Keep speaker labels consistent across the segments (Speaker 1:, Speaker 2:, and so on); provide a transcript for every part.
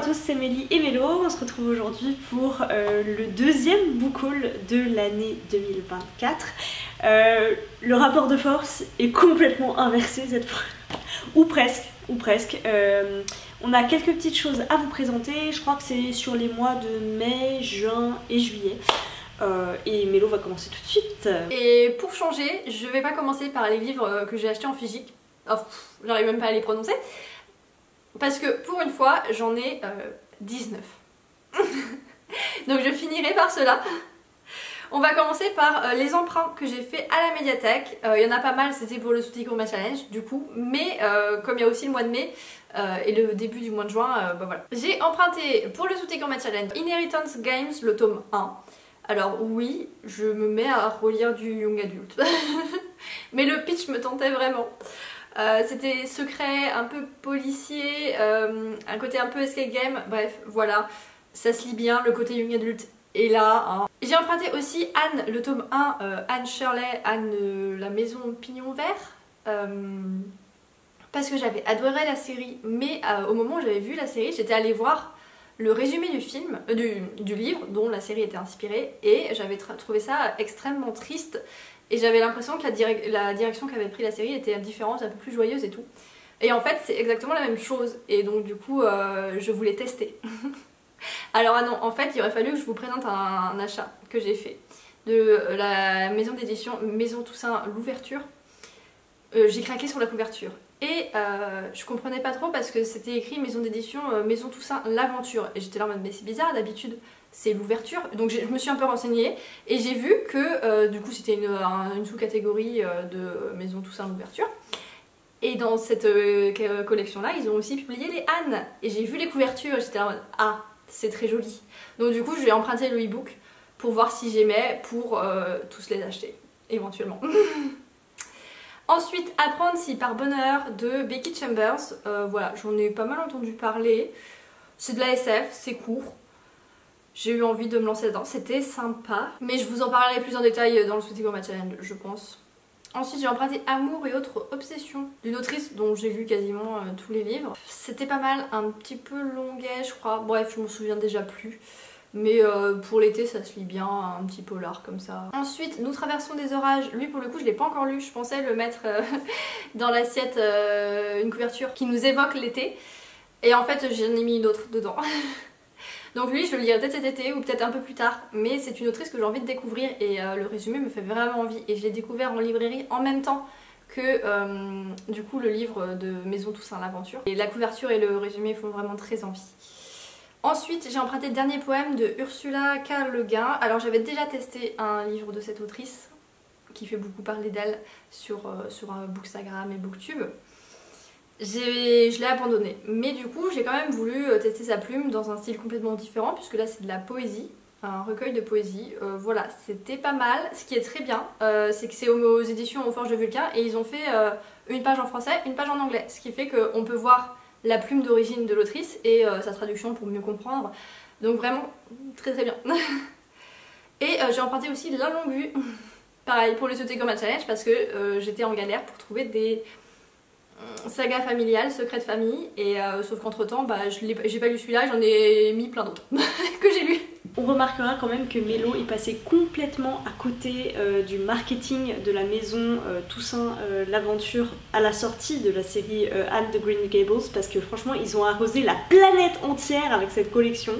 Speaker 1: à tous, c'est Mélie et Mélo. On se retrouve aujourd'hui pour le deuxième book haul de l'année 2024. Le rapport de force est complètement inversé cette fois, ou presque. On a quelques petites choses à vous présenter. Je crois que c'est sur les mois de mai, juin et juillet. Et Mélo va commencer tout de suite.
Speaker 2: Et pour changer, je vais pas commencer par les livres que j'ai achetés en physique. Oh, j'arrive même pas à les prononcer. Parce que pour une fois, j'en ai 19. Donc je finirai par cela. On va commencer par les emprunts que j'ai fait à la médiathèque. Il y en a pas mal, c'était pour le Souticourma Challenge du coup. Mais comme il y a aussi le mois de mai et le début du mois de juin, bah voilà. J'ai emprunté pour le Souticourma Challenge Inheritance Games, le tome 1. Alors oui, je me mets à relire du young adult. Mais le pitch me tentait vraiment. C'était secret, un peu policier, un côté un peu escape game, bref, voilà. Ça se lit bien, le côté young adult est là. Hein. J'ai emprunté aussi Anne, le tome 1, Anne Shirley, Anne la maison pignon vert. Parce que j'avais adoré la série, mais au moment où j'avais vu la série, j'étais allée voir le résumé du film, du livre dont la série était inspirée, et j'avais trouvé ça extrêmement triste. Et j'avais l'impression que la direction qu'avait pris la série était différente, un peu plus joyeuse et tout. Et en fait c'est exactement la même chose. Et donc du coup je voulais tester. Alors ah non, en fait il aurait fallu que je vous présente un achat que j'ai fait. De la maison d'édition Maison Toussaint l'ouverture. J'ai craqué sur la couverture. Et je comprenais pas trop parce que c'était écrit maison d'édition Maison Toussaint l'aventure. Et j'étais là en mode mais c'est bizarre, d'habitude c'est l'ouverture. Donc je me suis un peu renseignée et j'ai vu que du coup c'était une sous-catégorie de Maison Toussaint l'ouverture. Et dans cette collection là ils ont aussi publié les Anne. Et j'ai vu les couvertures et j'étais là en mode ah c'est très joli. Donc du coup je vais emprunter le e-book pour voir si j'aimais pour tous les acheter éventuellement. Ensuite, Apprendre si par bonheur de Becky Chambers. Voilà, j'en ai pas mal entendu parler. C'est de la SF, c'est court. J'ai eu envie de me lancer dedans, c'était sympa. Mais je vous en parlerai plus en détail dans le Souticourma Challenge, je pense. Ensuite, j'ai emprunté Amour et autres obsessions d'une autrice dont j'ai lu quasiment tous les livres. C'était pas mal, un petit peu longuet, je crois. Bref, je m'en souviens déjà plus. Mais pour l'été ça se lit bien, un petit polar comme ça. Ensuite, Nous traversons des orages. Lui pour le coup je l'ai pas encore lu, je pensais le mettre dans l'assiette, une couverture qui nous évoque l'été. Et en fait j'en ai mis une autre dedans. Donc lui je le lirai peut-être cet été ou peut-être un peu plus tard. Mais c'est une autrice que j'ai envie de découvrir et le résumé me fait vraiment envie. Et je l'ai découvert en librairie en même temps que du coup le livre de Maison Toussaint l'aventure. Et la couverture et le résumé font vraiment très envie. Ensuite, j'ai emprunté le dernier poème de Ursula K. Le Guin. Alors j'avais déjà testé un livre de cette autrice qui fait beaucoup parler d'elle sur Bookstagram et Booktube. Je l'ai abandonné. Mais du coup, j'ai quand même voulu tester sa plume dans un style complètement différent puisque là c'est de la poésie, un recueil de poésie. Voilà, c'était pas mal. Ce qui est très bien, c'est que c'est aux éditions Aux Forges de Vulcain et ils ont fait une page en français, une page en anglais. Ce qui fait qu'on peut voir la plume d'origine de l'autrice et sa traduction pour mieux comprendre. Donc vraiment très très bien. Et j'ai emprunté aussi La Longue Vue. Pareil pour le Souticourma Challenge parce que j'étais en galère pour trouver des sagas familiales, secrets de famille. Et sauf qu'entre temps, bah, j'ai pas lu celui-là, j'en ai mis plein d'autres que j'ai lu.
Speaker 1: On remarquera quand même que Mélo est passé complètement à côté du marketing de la maison Toussaint l'aventure à la sortie de la série Anne de Green Gables parce que franchement ils ont arrosé la planète entière avec cette collection.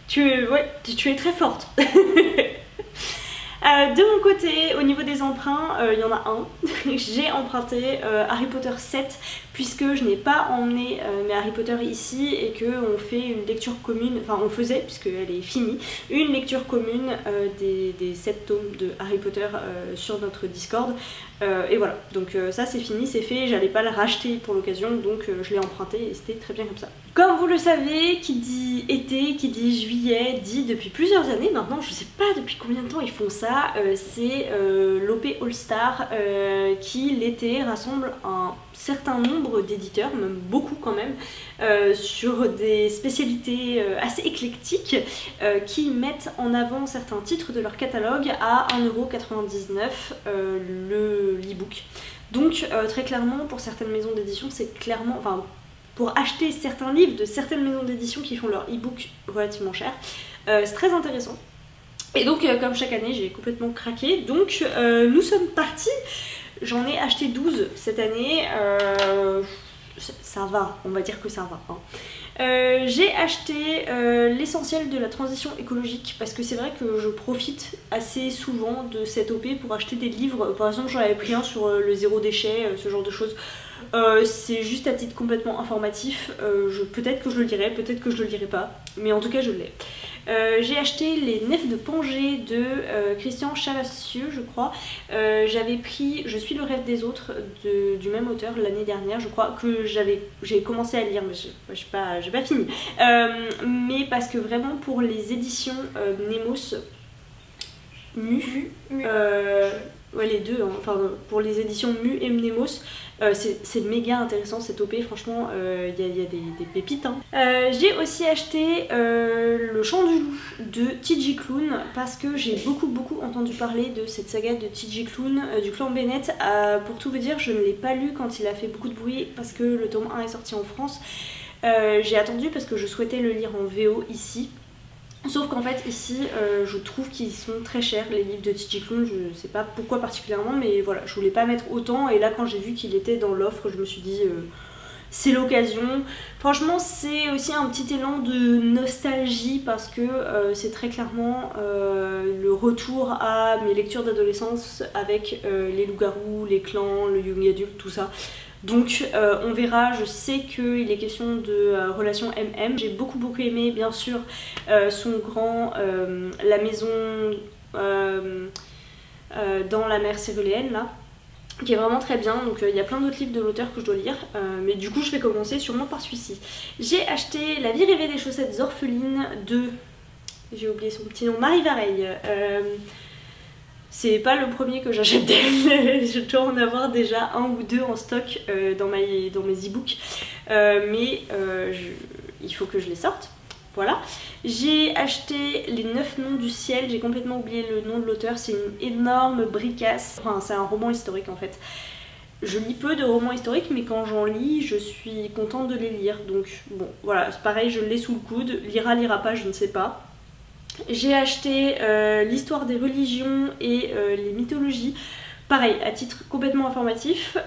Speaker 1: Tu es très forte. De mon côté, au niveau des emprunts, il y en a un. J'ai emprunté Harry Potter 7 puisque je n'ai pas emmené mes Harry Potter ici et qu'on fait une lecture commune, enfin on faisait puisqu'elle est finie, une lecture commune des 7 tomes de Harry Potter sur notre Discord. Et voilà, donc ça c'est fini, c'est fait, j'allais pas le racheter pour l'occasion donc je l'ai emprunté et c'était très bien comme ça. Comme vous le savez, qui dit été, qui dit juillet, dit depuis plusieurs années maintenant, je sais pas depuis combien de temps ils font ça, c'est l'OP All Star qui l'été rassemble un certain nombre d'éditeurs, même beaucoup quand même, sur des spécialités assez éclectiques qui mettent en avant certains titres de leur catalogue à 1,99€ l'e-book. Donc très clairement pour certaines maisons d'édition c'est clairement, enfin pour acheter certains livres de certaines maisons d'édition qui font leur e-book relativement cher. C'est très intéressant. Et donc comme chaque année j'ai complètement craqué, donc nous sommes partis. J'en ai acheté 12 cette année, ça va, on va dire que ça va. Hein. J'ai acheté l'essentiel de la transition écologique parce que c'est vrai que je profite assez souvent de cette OP pour acheter des livres. Par exemple j'en avais pris un sur le zéro déchet, ce genre de choses. C'est juste à titre complètement informatif, peut-être que je le lirai, peut-être que je le lirai pas, mais en tout cas je l'ai. J'ai acheté les Nefs de Pangée de Christian Chavassieux, je crois. J'avais pris Je suis le rêve des autres du même auteur l'année dernière, je crois, que j'ai commencé à lire, mais j'ai pas fini. Mais parce que vraiment pour les éditions Nemos Mu, ouais les deux, hein, enfin pour les éditions Mu et Nemos, c'est méga intéressant cette OP, franchement il y a des pépites. Hein. J'ai aussi acheté Le Chant du Loup de TJ Klune parce que j'ai beaucoup entendu parler de cette saga de TJ Klune du clan Bennett. Pour tout vous dire, je ne l'ai pas lu quand il a fait beaucoup de bruit parce que le tome 1 est sorti en France. J'ai attendu parce que je souhaitais le lire en VO ici. Sauf qu'en fait ici je trouve qu'ils sont très chers les livres de TJ Klune, je sais pas pourquoi particulièrement mais voilà, je voulais pas mettre autant et là quand j'ai vu qu'il était dans l'offre je me suis dit c'est l'occasion. Franchement c'est aussi un petit élan de nostalgie parce que c'est très clairement le retour à mes lectures d'adolescence avec les loups-garous, les clans, le young adulte, tout ça. Donc on verra, je sais qu'il est question de relation MM. J'ai beaucoup aimé bien sûr son grand La maison dans la mer céruléenne là, qui est vraiment très bien. Donc il y a plein d'autres livres de l'auteur que je dois lire, mais du coup je vais commencer sûrement par celui-ci. J'ai acheté La vie rêvée des chaussettes orphelines de, j'ai oublié son petit nom, Marie Vareille. C'est pas le premier que j'achète d'elle, je dois en avoir déjà un ou deux en stock dans mes e-books, mais il faut que je les sorte. Voilà. J'ai acheté Les 9 noms du ciel, j'ai complètement oublié le nom de l'auteur, c'est une énorme bricasse, enfin c'est un roman historique en fait. Je lis peu de romans historiques mais quand j'en lis je suis contente de les lire, donc bon voilà, c'est pareil, je l'ai sous le coude, lira pas, je ne sais pas. J'ai acheté l'histoire des religions et les mythologies, pareil à titre complètement informatif.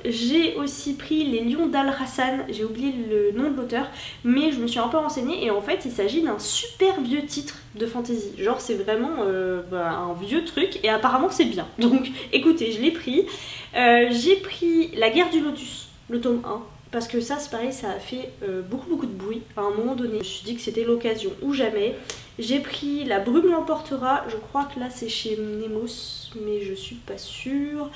Speaker 1: J'ai aussi pris Les Lions d'Al-Hassan, j'ai oublié le nom de l'auteur mais je me suis un peu renseignée et en fait il s'agit d'un super vieux titre de fantasy, genre c'est vraiment un vieux truc et apparemment c'est bien, donc écoutez je l'ai pris. J'ai pris La guerre du lotus, le tome 1. Parce que ça c'est pareil, ça a fait beaucoup de bruit à un moment donné. Je me suis dit que c'était l'occasion ou jamais. J'ai pris La brume l'emportera, je crois que là c'est chez Nemos, mais je suis pas sûre.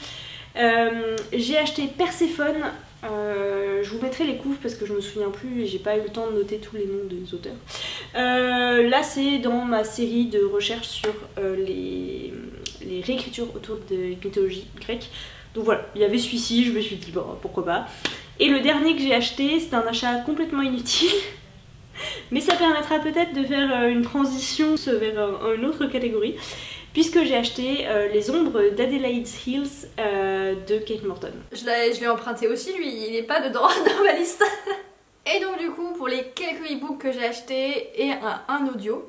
Speaker 1: J'ai acheté Perséphone, je vous mettrai les couves parce que je me souviens plus et j'ai pas eu le temps de noter tous les noms des auteurs. Là c'est dans ma série de recherches sur les réécritures autour de mythologie grecque. Donc voilà, il y avait celui-ci, je me suis dit bon pourquoi pas. Et le dernier que j'ai acheté, c'est un achat complètement inutile, mais ça permettra peut-être de faire une transition vers une autre catégorie, puisque j'ai acheté Les ombres d'Adelaide's Hills de Kate Morton.
Speaker 2: Je l'ai emprunté aussi lui, il n'est pas dedans dans ma liste. Et donc du coup pour les quelques e-books que j'ai achetés et un audio,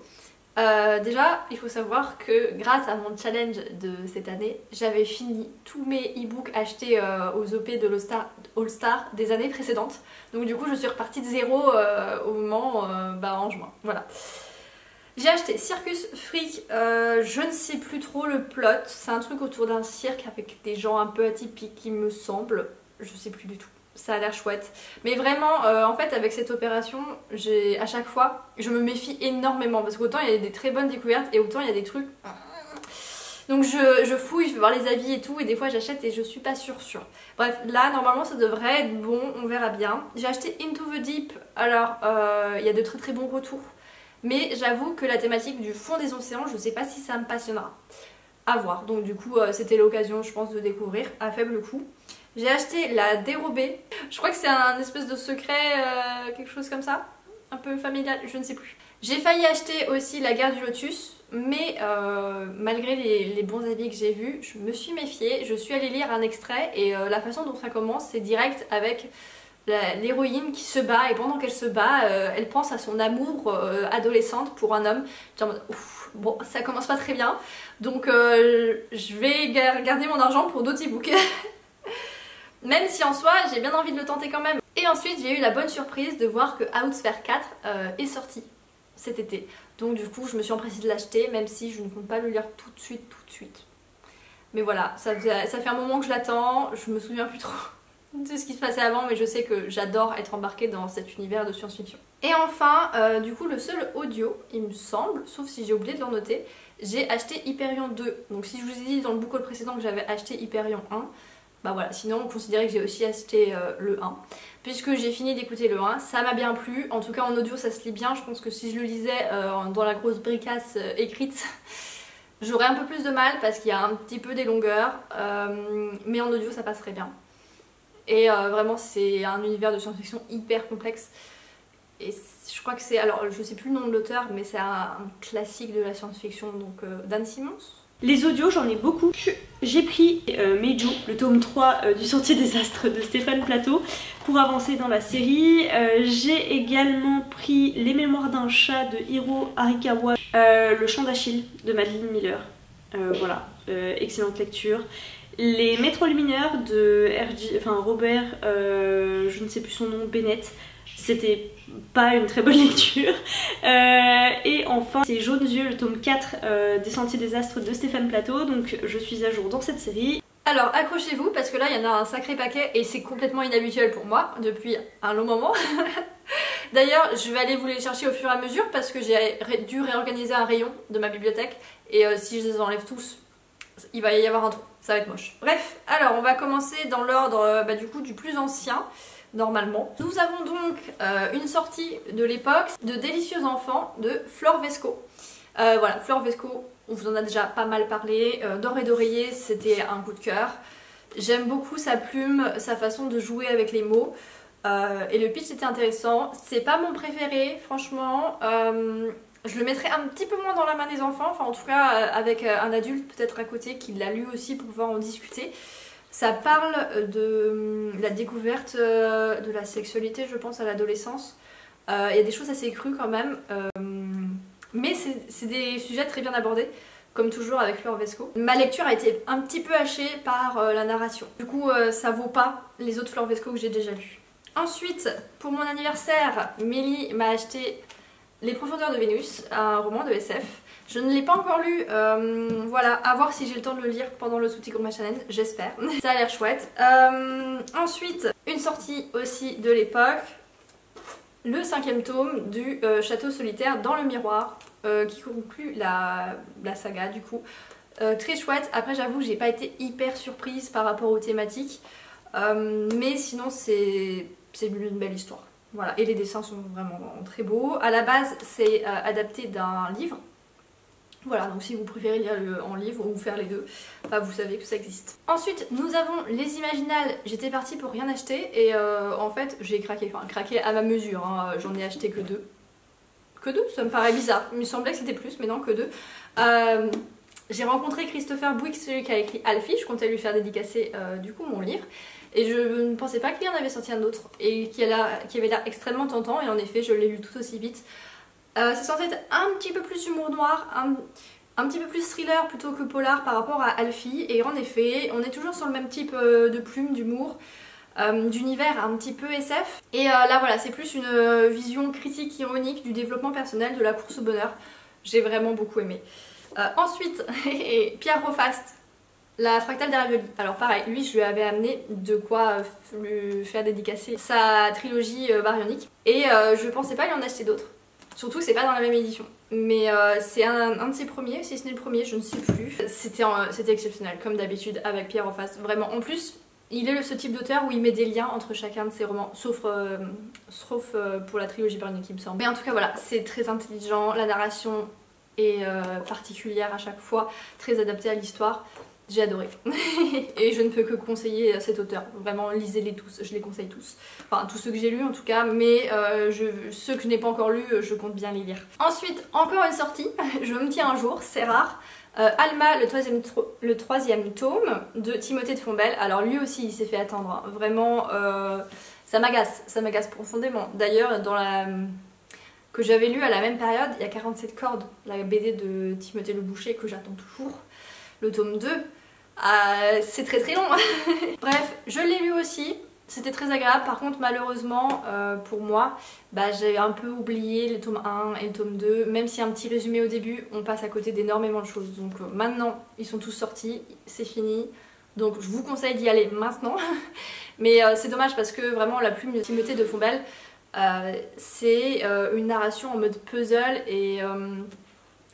Speaker 2: déjà il faut savoir que grâce à mon challenge de cette année, j'avais fini tous mes e-books achetés aux OP de All Star des années précédentes. Donc du coup je suis repartie de zéro au moment en juin. Voilà. J'ai acheté Circus Freak, je ne sais plus trop le plot, c'est un truc autour d'un cirque avec des gens un peu atypiques il me semble, je sais plus du tout. Ça a l'air chouette, mais vraiment en fait avec cette opération à chaque fois je me méfie énormément parce qu'autant il y a des très bonnes découvertes et autant il y a des trucs, donc je fouille, je vais voir les avis et tout et des fois j'achète et je suis pas sûre. Bref, là normalement ça devrait être bon, on verra bien. J'ai acheté Into the Deep, alors il y a de très bons retours, mais j'avoue que la thématique du fond des océans, je sais pas si ça me passionnera, à voir. Donc du coup c'était l'occasion je pense de découvrir à faible coût. J'ai acheté La Dérobée, je crois que c'est un espèce de secret, quelque chose comme ça, un peu familial, je ne sais plus. J'ai failli acheter aussi La guerre du lotus, mais malgré les bons avis que j'ai vus, je me suis méfiée, je suis allée lire un extrait et la façon dont ça commence c'est direct avec l'héroïne qui se bat et pendant qu'elle se bat, elle pense à son amour adolescente pour un homme. Genre, ouf, bon, ça commence pas très bien, donc je vais garder mon argent pour d'autres e-books. Même si en soi j'ai bien envie de le tenter quand même. Et ensuite j'ai eu la bonne surprise de voir que Outsphere 4 est sorti cet été. Donc du coup je me suis empressée de l'acheter, même si je ne compte pas le lire tout de suite. Mais voilà, ça fait un moment que je l'attends, je me souviens plus trop de ce qui se passait avant, mais je sais que j'adore être embarquée dans cet univers de science-fiction. Et enfin, du coup le seul audio, il me semble, sauf si j'ai oublié de le noter, j'ai acheté Hyperion 2. Donc si je vous ai dit dans le book haul précédent que j'avais acheté Hyperion 1, bah voilà, sinon on considérait que j'ai aussi acheté le 1. Puisque j'ai fini d'écouter le 1, ça m'a bien plu, en tout cas en audio ça se lit bien, je pense que si je le lisais dans la grosse bricasse écrite, j'aurais un peu plus de mal parce qu'il y a un petit peu des longueurs, mais en audio ça passerait bien. Et vraiment c'est un univers de science-fiction hyper complexe. Et je crois que c'est, alors je sais plus le nom de l'auteur, mais c'est un classique de la science-fiction, donc Dan Simmons.
Speaker 1: Les audios, j'en ai beaucoup. J'ai pris Meiju, le tome 3 du Sentier des Astres de Stéphane Plateau, pour avancer dans la série. J'ai également pris Les Mémoires d'un chat de Hiro Arikawa, Le Chant d'Achille de Madeline Miller. Voilà, excellente lecture. Les Maîtres lumineurs de Robert, je ne sais plus son nom, Bennett. C'était pas une très bonne lecture. Et enfin, c'est Jaunes yeux, le tome 4 des Sentiers des Astres de Stéphane Plateau. Donc je suis à jour dans cette série.
Speaker 2: Alors accrochez-vous parce que là il y en a un sacré paquet et c'est complètement inhabituel pour moi depuis un long moment. D'ailleurs je vais aller vous les chercher au fur et à mesure parce que j'ai dû réorganiser un rayon de ma bibliothèque et si je les enlève tous, il va y avoir un trou, ça va être moche. Bref, alors on va commencer dans l'ordre du coup du plus ancien. Normalement. Nous avons donc une sortie de l'époque de Délicieux Enfants de Flore Vesco. Voilà, Flore Vesco, on vous en a déjà pas mal parlé. D'or et d'oreiller, c'était un coup de cœur. J'aime beaucoup sa plume, sa façon de jouer avec les mots. Et le pitch était intéressant. C'est pas mon préféré, franchement. Je le mettrais un petit peu moins dans la main des enfants, enfin en tout cas avec un adulte peut-être à côté qui l'a lu aussi pour pouvoir en discuter. Ça parle de la découverte de la sexualité, je pense, à l'adolescence. Il y a des choses assez crues quand même, mais c'est des sujets très bien abordés, comme toujours avec Flore Vesco. Ma lecture a été un petit peu hachée par la narration. Du coup, ça vaut pas les autres Flore Vesco que j'ai déjà lus. Ensuite, pour mon anniversaire, Mélie m'a acheté Les Profondeurs de Vénus, un roman de SF. Je ne l'ai pas encore lu, voilà, à voir si j'ai le temps de le lire pendant le Sous-Ticourma Challenge, j'espère. Ça a l'air chouette. Ensuite, une sortie aussi de l'époque, le 5e tome du Château solitaire dans le miroir, qui conclut la saga du coup. Très chouette, après j'avoue j'ai pas été hyper surprise par rapport aux thématiques, mais sinon c'est une belle histoire. Voilà, et les dessins sont vraiment très beaux. À la base c'est adapté d'un livre. Voilà, donc si vous préférez lire en livre ou faire les deux, bah vous savez que ça existe. Ensuite, nous avons les Imaginales. J'étais partie pour rien acheter et en fait j'ai craqué, enfin craqué à ma mesure, hein. J'en ai acheté que 2. Que 2, ça me paraît bizarre. Il me semblait que c'était plus, mais non, que 2. J'ai rencontré Christopher Bouix, celui qui a écrit Alfie, je comptais lui faire dédicacer du coup mon livre. Et je ne pensais pas qu'il y en avait sorti un autre et qui avait l'air extrêmement tentant et en effet je l'ai lu tout aussi vite. C'est censé être un petit peu plus humour noir, un petit peu plus thriller plutôt que polar par rapport à Alfie. Et en effet, on est toujours sur le même type de plume, d'humour, d'univers un petit peu SF. Et là voilà, c'est plus une vision critique, ironique du développement personnel, de la course au bonheur. J'ai vraiment beaucoup aimé. Ensuite, Pierre Rofast, La Fractale des Raviolis. Alors pareil, lui je lui avais amené de quoi lui faire dédicacer sa trilogie baryonique. Et je pensais pas lui en acheter d'autres. Surtout que c'est pas dans la même édition. Mais c'est un de ses premiers, si ce n'est le premier, je ne sais plus. C'était exceptionnel, comme d'habitude avec Pierre Rofast. Vraiment, en plus, il est ce type d'auteur où il met des liens entre chacun de ses romans, sauf pour la trilogie baryonique, il me semble. Mais en tout cas, voilà, c'est très intelligent, la narration est particulière à chaque fois, très adaptée à l'histoire. J'ai adoré. Et je ne peux que conseiller cet auteur. Vraiment, lisez-les tous, je les conseille tous. Enfin, tous ceux que j'ai lus en tout cas, mais ceux que je n'ai pas encore lus, je compte bien les lire. Ensuite, encore une sortie, je me tiens un jour, c'est rare. Alma, le troisième tome de Timothée de Fontbelle. Alors lui aussi, il s'est fait attendre. Hein. Vraiment, Ça m'agace profondément. D'ailleurs, dans la... que j'avais lu à la même période, il y a 47 cordes, la BD de Timothée Le Boucher que j'attends toujours, le tome 2. C'est très très long. Bref, je l'ai lu aussi, c'était très agréable. Par contre, malheureusement, pour moi, j'ai un peu oublié le tome 1 et le tome 2. Même si un petit résumé au début, on passe à côté d'énormément de choses. Donc maintenant, ils sont tous sortis, c'est fini. Donc je vous conseille d'y aller maintenant. Mais c'est dommage parce que vraiment la plume de Timothée de Fombelle, c'est une narration en mode puzzle et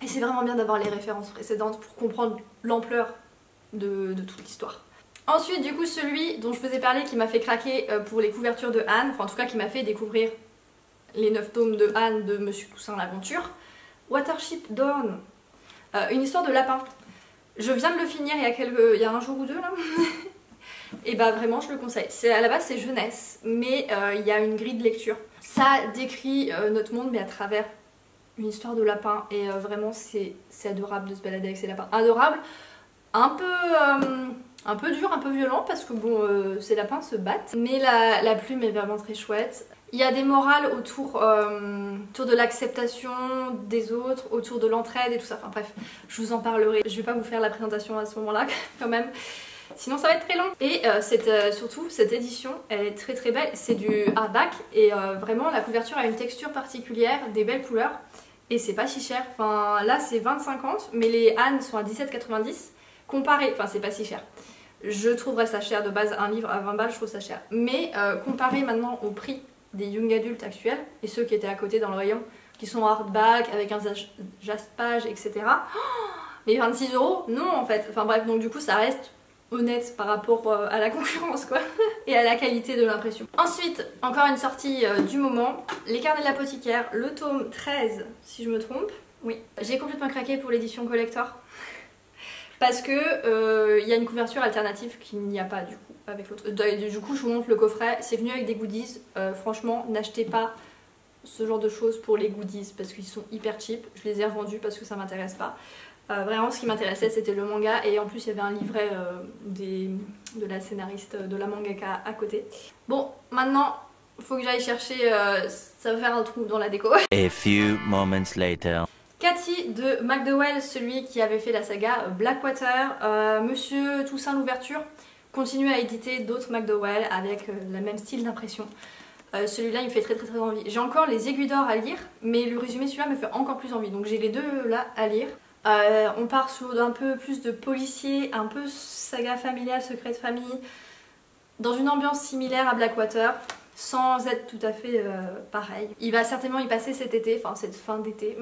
Speaker 2: c'est vraiment bien d'avoir les références précédentes pour comprendre l'ampleur de toute l'histoire. Ensuite du coup celui dont je vous ai parlé qui m'a fait craquer pour les couvertures de Anne, enfin en tout cas qui m'a fait découvrir les 9 tomes de Anne de Monsieur Toussaint l'Aventure, Watership Down, une histoire de lapin. Je viens de le finir il y a un jour ou deux là. Et vraiment je le conseille. À la base c'est jeunesse, mais il y a une grille de lecture. Ça décrit notre monde mais à travers une histoire de lapin et vraiment c'est adorable de se balader avec ces lapins. Adorable, un peu dur, un peu violent parce que bon ces lapins se battent. Mais la plume est vraiment très chouette. Il y a des morales autour de l'acceptation des autres, autour de l'entraide et tout ça. Enfin bref, je vous en parlerai. Je vais pas vous faire la présentation à ce moment-là quand même. Sinon ça va être très long. Et surtout cette édition elle est très très belle. C'est du hardback et vraiment la couverture a une texture particulière, des belles couleurs. Et c'est pas si cher. Enfin là c'est 20,50 mais les Anne sont à 17,90. Comparé, enfin c'est pas si cher. Je trouverais ça cher de base, un livre à 20 balles je trouve ça cher. Mais comparé maintenant au prix des young adultes actuels et ceux qui étaient à côté dans le rayon, qui sont hardback avec un jaspage etc. Oh, mais 26 €, non en fait. Enfin bref, donc du coup ça reste honnête par rapport à la concurrence quoi et à la qualité de l'impression. Ensuite, encore une sortie du moment, Les Carnets de l'Apothicaire, le tome 13 si je me trompe. Oui, j'ai complètement craqué pour l'édition collector parce que y a une couverture alternative qu'il n'y a pas du coup avec l'autre. Du coup je vous montre le coffret, c'est venu avec des goodies. Franchement n'achetez pas ce genre de choses pour les goodies parce qu'ils sont hyper cheap. Je les ai revendus parce que ça m'intéresse pas. Vraiment ce qui m'intéressait c'était le manga et en plus il y avait un livret de la scénariste de la mangaka à côté. Bon maintenant faut que j'aille chercher, ça va faire un trou dans la déco.
Speaker 3: A few moments later.
Speaker 2: Cathy de McDowell, celui qui avait fait la saga Blackwater. Monsieur Toussaint l'Ouverture continue à éditer d'autres McDowell avec le même style d'impression. Celui-là il me fait très envie. J'ai encore les Aiguilles d'Or à lire mais le résumé celui-là me fait encore plus envie donc j'ai les deux là à lire. On part sur un peu plus de policier, un peu saga familiale, secret de famille, dans une ambiance similaire à Blackwater, sans être tout à fait pareil. Il va certainement y passer cet été, enfin cette fin d'été.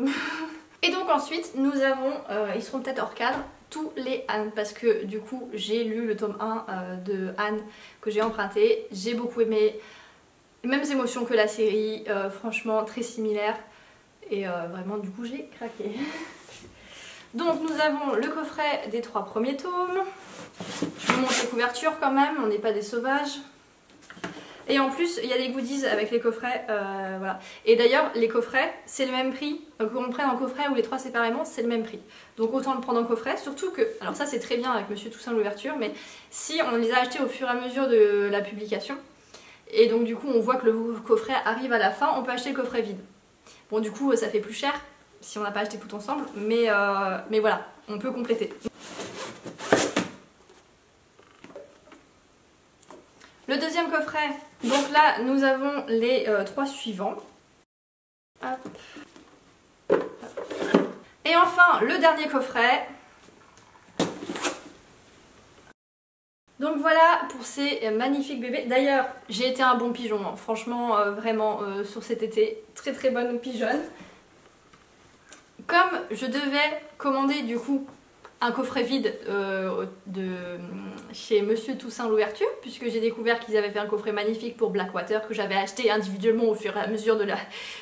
Speaker 2: Et donc ensuite nous avons, ils seront peut-être hors cadre, tous les Anne, parce que du coup j'ai lu le tome 1 de Anne que j'ai emprunté, j'ai beaucoup aimé, les mêmes émotions que la série, franchement très similaire, et vraiment du coup j'ai craqué. Donc nous avons le coffret des 3 premiers tomes. Je vous montre les couvertures quand même, on n'est pas des sauvages. Et en plus il y a des goodies avec les coffrets, voilà. Et d'ailleurs les coffrets c'est le même prix, qu'on le prenne en coffret ou les 3 séparément c'est le même prix. Donc autant le prendre en coffret, surtout que, alors ça c'est très bien avec Monsieur Toussaint l'Ouverture, mais si on les a achetés au fur et à mesure de la publication, et donc du coup on voit que le coffret arrive à la fin, on peut acheter le coffret vide. Bon du coup ça fait plus cher si on n'a pas acheté tout ensemble, mais voilà, on peut compléter. Le deuxième coffret, donc là nous avons les 3 suivants. Hop. Et enfin le dernier coffret. Donc voilà pour ces magnifiques bébés. D'ailleurs j'ai été un bon pigeon, hein. Franchement vraiment sur cet été, très bonne pigeonne. Comme je devais commander du coup un coffret vide chez Monsieur Toussaint l'Ouverture, puisque j'ai découvert qu'ils avaient fait un coffret magnifique pour Blackwater que j'avais acheté individuellement au fur et à mesure de la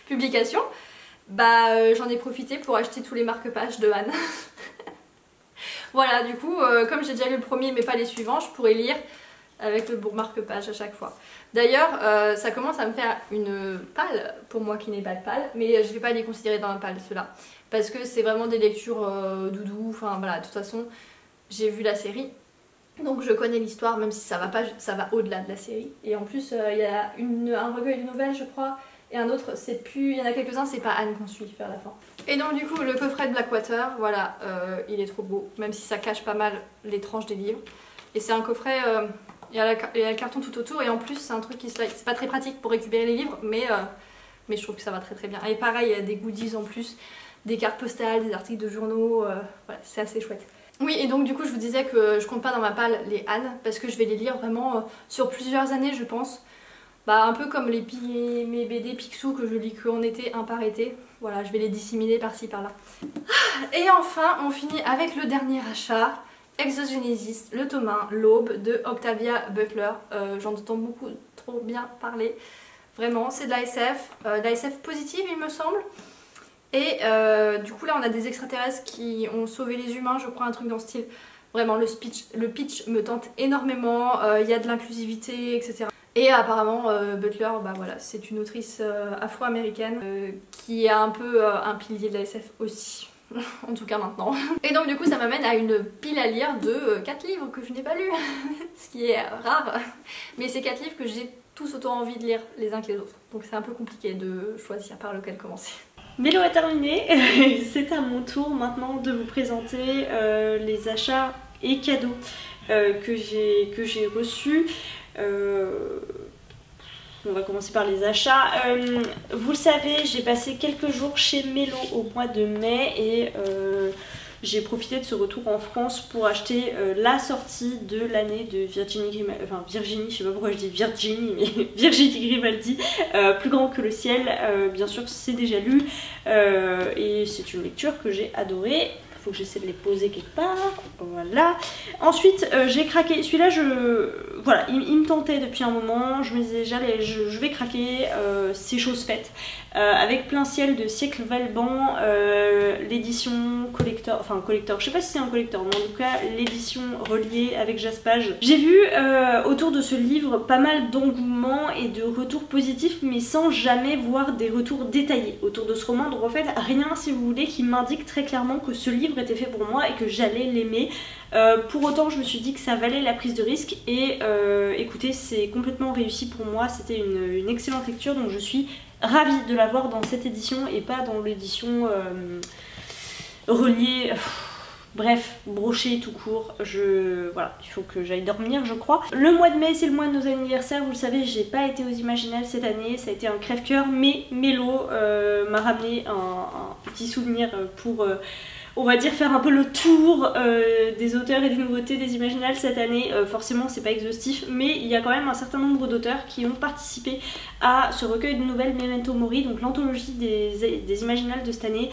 Speaker 2: publication, j'en ai profité pour acheter tous les marque-pages de Anne. Voilà, du coup, comme j'ai déjà lu le premier mais pas les suivants, je pourrais lire avec le bon marque-page à chaque fois. D'ailleurs, ça commence à me faire une palle, pour moi qui n'ai pas de palle, mais je vais pas les considérer dans la palle ceux-là. Parce que c'est vraiment des lectures doudou, enfin voilà, de toute façon, j'ai vu la série. Donc je connais l'histoire, même si ça va pas, ça va au-delà de la série. Et en plus, il y a un recueil de nouvelles, je crois, et un autre, c'est plus... Il y en a quelques-uns, c'est pas Anne qu'on suit vers la fin. Et donc du coup, le coffret de Blackwater, voilà, il est trop beau, même si ça cache pas mal les tranches des livres. Et c'est un coffret, il y a le carton tout autour, et en plus, c'est un truc qui slide. C'est pas très pratique pour récupérer les livres, mais je trouve que ça va très très bien. Et pareil, il y a des goodies en plus, des cartes postales, des articles de journaux, voilà, c'est assez chouette. Oui, et donc du coup je vous disais que je compte pas dans ma palle les Anne parce que je vais les lire vraiment sur plusieurs années je pense. Bah un peu comme mes BD Picsou que je lis qu'en été, un par été. Voilà, je vais les disséminer par-ci par-là. Et enfin on finit avec le dernier achat, Exogenesis, le tome 1, L'Aube de Octavia Butler. J'en entends beaucoup trop bien parler. Vraiment, c'est de la SF positive il me semble. Et du coup là on a des extraterrestres qui ont sauvé les humains, je crois, un truc dans ce style. Vraiment le pitch me tente énormément, il y a de l'inclusivité, etc. Et apparemment Butler, bah voilà, c'est une autrice afro-américaine qui est un peu un pilier de la SF aussi. En tout cas maintenant. Et donc du coup ça m'amène à une pile à lire de 4 livres que je n'ai pas lus. Ce qui est rare. Mais c'est 4 livres que j'ai tous autant envie de lire les uns que les autres. Donc c'est un peu compliqué de choisir par lequel commencer.
Speaker 1: Mélo est terminé, c'est à mon tour maintenant de vous présenter les achats et cadeaux que j'ai reçus. On va commencer par les achats. Vous le savez, j'ai passé quelques jours chez Mélo au mois de mai et j'ai profité de ce retour en France pour acheter la sortie de l'année de Virginie Grimaldi, enfin Virginie, je sais pas pourquoi je dis Virginie, mais Virginie Grimaldi, Plus grand que le ciel, bien sûr c'est déjà lu et c'est une lecture que j'ai adorée. Faut que j'essaie de les poser quelque part, voilà. Ensuite j'ai craqué, celui-là voilà, il me tentait depuis un moment, je me disais déjà je vais craquer, c'est chose faite. Avec Plein ciel de Siècle Valban, l'édition collector, je sais pas si c'est un collector, mais en tout cas l'édition reliée avec Jaspage. J'ai vu autour de ce livre pas mal d'engouement et de retours positifs, mais sans jamais voir des retours détaillés autour de ce roman, donc en fait rien si vous voulez qui m'indique très clairement que ce livre était fait pour moi et que j'allais l'aimer. Pour autant je me suis dit que ça valait la prise de risque et écoutez, c'est complètement réussi pour moi, c'était une excellente lecture, donc je suis ravie de l'avoir dans cette édition et pas dans l'édition reliée, bref, brochée tout court. Voilà, il faut que j'aille dormir je crois. Le mois de mai c'est le mois de nos anniversaires, vous le savez, j'ai pas été aux Imaginales cette année, ça a été un crève-cœur, mais Mélo m'a ramené un petit souvenir pour... on va dire faire un peu le tour des auteurs et des nouveautés des Imaginales cette année. Forcément c'est pas exhaustif, mais il y a quand même un certain nombre d'auteurs qui ont participé à ce recueil de nouvelles Memento Mori, donc l'anthologie des Imaginales de cette année.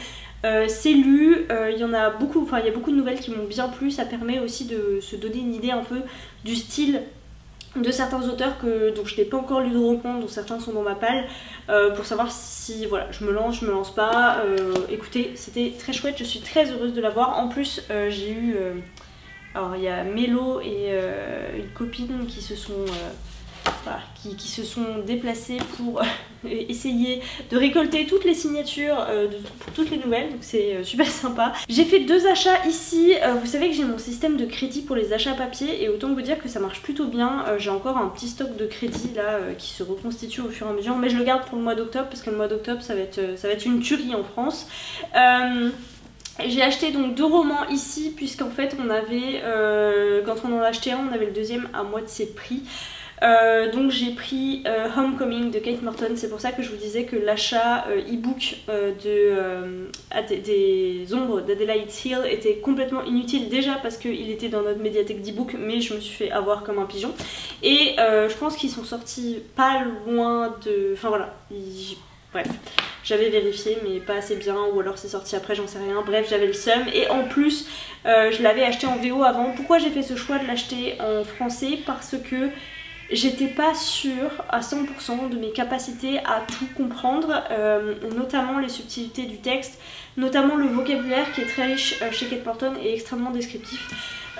Speaker 1: C'est lu, il y en a beaucoup, enfin il y a beaucoup de nouvelles qui m'ont bien plu, ça permet aussi de se donner une idée un peu du style de certains auteurs dont je n'ai pas encore lu de romans, dont certains sont dans ma palle, pour savoir si voilà, je me lance pas. Écoutez, c'était très chouette, je suis très heureuse de l'avoir. En plus j'ai eu, alors il y a Mélo et une copine qui se sont voilà, qui se sont déplacés pour essayer de récolter toutes les signatures pour toutes les nouvelles, donc c'est super sympa. J'ai fait 2 achats ici, vous savez que j'ai mon système de crédit pour les achats papier et autant vous dire que ça marche plutôt bien. J'ai encore un petit stock de crédit là qui se reconstitue au fur et à mesure, mais je le garde pour le mois d'octobre parce que le mois d'octobre ça va être une tuerie en France. J'ai acheté donc 2 romans ici puisqu'en fait on avait, quand on en achetait un, on avait le deuxième à moitié prix. Donc j'ai pris Homecoming de Kate Morton, c'est pour ça que je vous disais que l'achat e-book des ombres d'Adelaide Hill était complètement inutile, déjà parce qu'il était dans notre médiathèque d'e-book, mais je me suis fait avoir comme un pigeon. Et je pense qu'ils sont sortis pas loin de... Enfin voilà, bref, j'avais vérifié mais pas assez bien, ou alors c'est sorti après, j'en sais rien. Bref, j'avais le seum et en plus je l'avais acheté en VO avant. Pourquoi j'ai fait ce choix de l'acheter en français? Parce que j'étais pas sûre à 100% de mes capacités à tout comprendre, notamment les subtilités du texte, notamment le vocabulaire qui est très riche chez Kate Morton et extrêmement descriptif.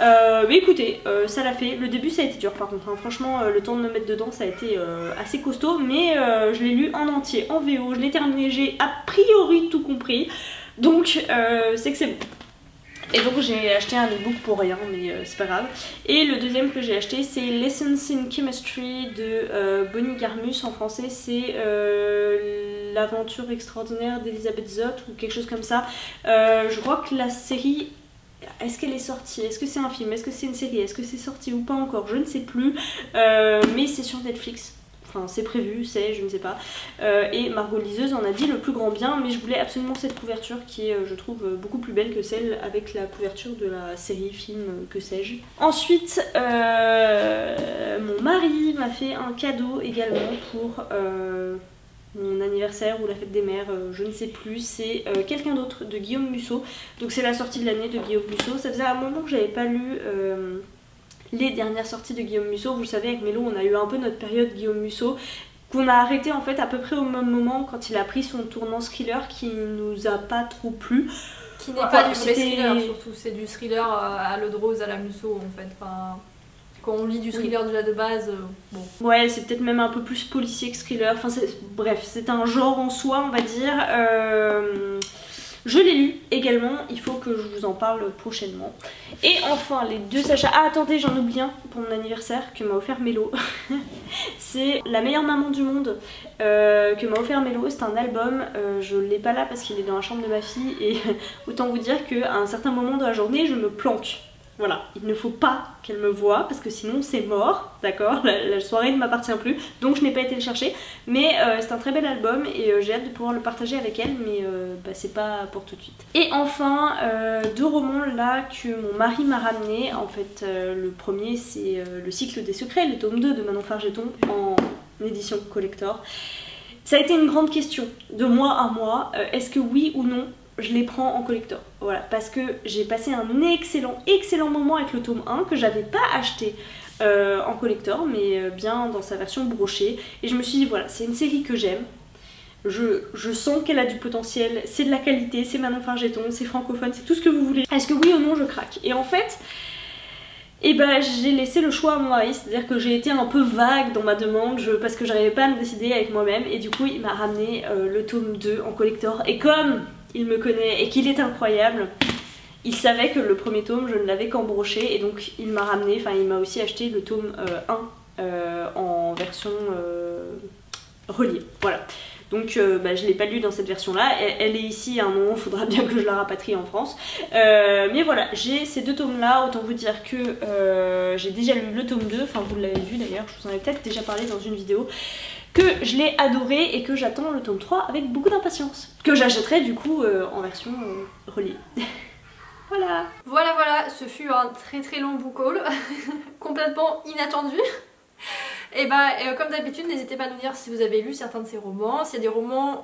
Speaker 1: Mais écoutez, ça l'a fait. Le début ça a été dur par contre, hein. Franchement le temps de me mettre dedans ça a été assez costaud, mais je l'ai lu en entier, en VO, je l'ai terminé, j'ai a priori tout compris, donc c'est que c'est bon. Et donc j'ai acheté un e-book pour rien, mais c'est pas grave. Et le deuxième que j'ai acheté, c'est Lessons in Chemistry de Bonnie Garmus. En français, c'est l'aventure extraordinaire d'Elisabeth Zott ou quelque chose comme ça. Je crois que la série... Est-ce qu'elle est sortie? Est-ce que c'est un film? Est-ce que c'est une série? Est-ce que c'est sorti ou pas encore? Je ne sais plus. Mais c'est sur Netflix. Enfin, c'est prévu, je ne sais pas. Et Margot Liseuse en a dit le plus grand bien, mais je voulais absolument cette couverture qui est, je trouve, beaucoup plus belle que celle avec la couverture de la série, film, que sais-je. Ensuite, mon mari m'a fait un cadeau également pour mon anniversaire ou la fête des mères, je ne sais plus. C'est Quelqu'un d'autre de Guillaume Musso. Donc c'est la sortie de l'année de Guillaume Musso. Ça faisait un moment que j'avais pas lu... les dernières sorties de Guillaume Musso. Vous le savez, avec Mélo, on a eu un peu notre période Guillaume Musso qu'on a arrêté en fait à peu près au même moment quand il a pris son tournant thriller qui nous a pas trop plu.
Speaker 2: Qui n'est pas du vrai thriller surtout, c'est du thriller à l'eau de rose à la Musso en fait. Enfin, quand on lit du thriller déjà de base, bon.
Speaker 1: Ouais, c'est peut-être même un peu plus policier que thriller. Enfin, bref, c'est un genre en soi, on va dire. Je l'ai lu également, il faut que je vous en parle prochainement. Et enfin, les deux achats... Ah, attendez, j'en oublie un pour mon anniversaire que m'a offert Mélo. C'est La meilleure maman du monde que m'a offert Mélo. C'est un album, je l'ai pas là parce qu'il est dans la chambre de ma fille. Et autant vous dire qu'à un certain moment de la journée, je me planque. Voilà, il ne faut pas qu'elle me voie parce que sinon c'est mort, d'accord, la soirée ne m'appartient plus, donc je n'ai pas été le chercher. Mais c'est un très bel album et j'ai hâte de pouvoir le partager avec elle, mais c'est pas pour tout de suite. Et enfin, deux romans là que mon mari m'a ramené. En fait, le premier c'est Le cycle des secrets, le tome 2 de Manon Fargeton en édition collector. Ça a été une grande question de mois à mois, est-ce que oui ou non je les prends en collector, voilà, parce que j'ai passé un excellent moment avec le tome 1 que j'avais pas acheté en collector, mais bien dans sa version brochée, et je me suis dit voilà, c'est une série que j'aime, je sens qu'elle a du potentiel, c'est de la qualité, c'est Manon Fargeton, c'est francophone, c'est tout ce que vous voulez, est-ce que oui ou non je craque? Et en fait, et ben j'ai laissé le choix à mon mari, c'est-à-dire que j'ai été un peu vague dans ma demande parce que j'arrivais pas à me décider avec moi-même, et du coup il m'a ramené le tome 2 en collector, et comme il me connaît et qu'il est incroyable, il savait que le premier tome je ne l'avais qu'en broché, et donc il m'a ramené, enfin il m'a aussi acheté le tome 1 en version reliée, voilà. Donc je l'ai pas lu dans cette version là, elle est ici à un moment, il faudra bien que je la rapatrie en France. Mais voilà, j'ai ces deux tomes là, autant vous dire que j'ai déjà lu le tome 2, enfin vous l'avez vu d'ailleurs, je vous en avais peut-être déjà parlé dans une vidéo, que je l'ai adoré et que j'attends le tome 3 avec beaucoup d'impatience. Que j'achèterai du coup en version reliée. Voilà.
Speaker 2: Voilà, ce fut un très long book haul, complètement inattendu. Et comme d'habitude, n'hésitez pas à nous dire si vous avez lu certains de ces romans, s'il y a des romans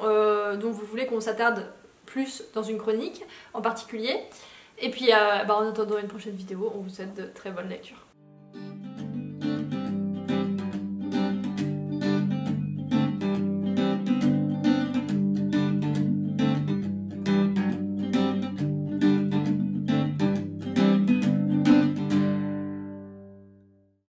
Speaker 2: dont vous voulez qu'on s'attarde plus dans une chronique en particulier. Et puis en attendant une prochaine vidéo, on vous souhaite de très bonnes lectures.